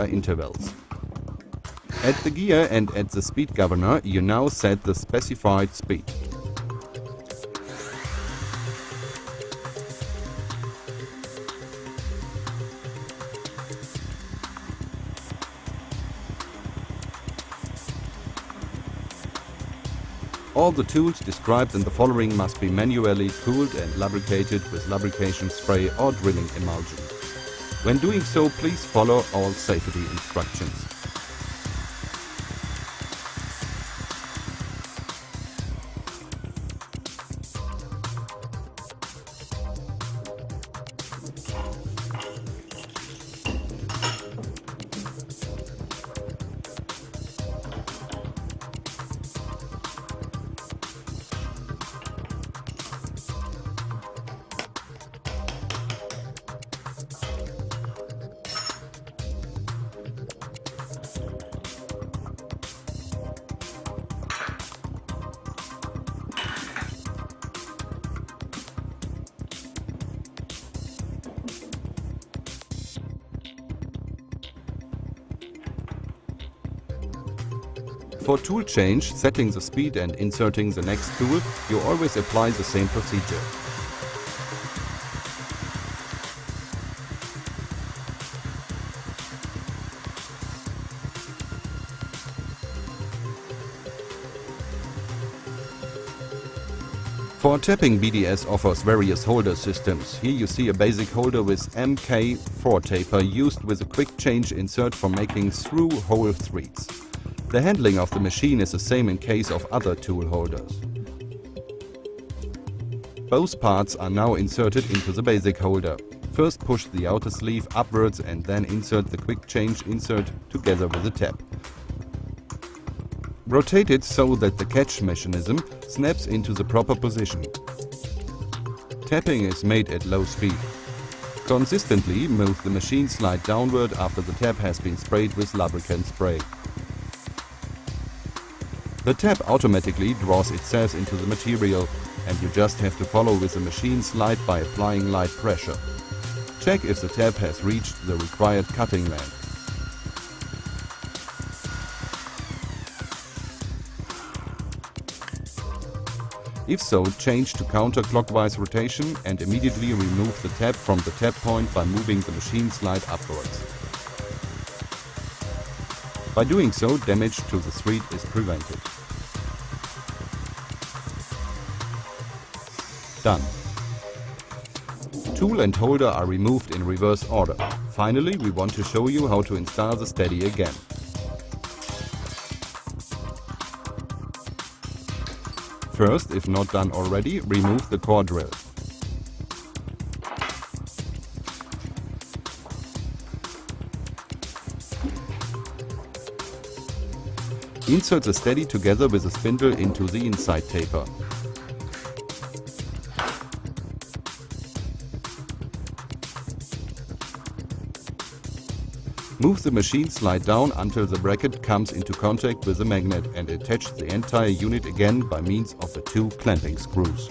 intervals. At the gear and at the speed governor, you now set the specified speed. All the tools described in the following must be manually cooled and lubricated with lubrication spray or drilling emulsion. When doing so, please follow all safety instructions. For tool change, setting the speed and inserting the next tool, you always apply the same procedure. For tapping, BDS offers various holder systems. Here you see a basic holder with MK4 taper used with a quick change insert for making through-hole threads. The handling of the machine is the same in case of other tool holders. Both parts are now inserted into the basic holder. First push the outer sleeve upwards and then insert the quick change insert together with the tab. Rotate it so that the catch mechanism snaps into the proper position. Tapping is made at low speed. Consistently move the machine slide downward after the tab has been sprayed with lubricant spray. The tab automatically draws itself into the material and you just have to follow with the machine slide by applying light pressure. Check if the tab has reached the required cutting length. If so, change to counterclockwise rotation and immediately remove the tab from the tab point by moving the machine slide upwards. By doing so, damage to the thread is prevented. Done. Tool and holder are removed in reverse order. Finally, we want to show you how to install the steady again. First, if not done already, remove the core drill. Insert the steady together with a spindle into the inside taper. Move the machine slide down until the bracket comes into contact with the magnet and attach the entire unit again by means of the two clamping screws.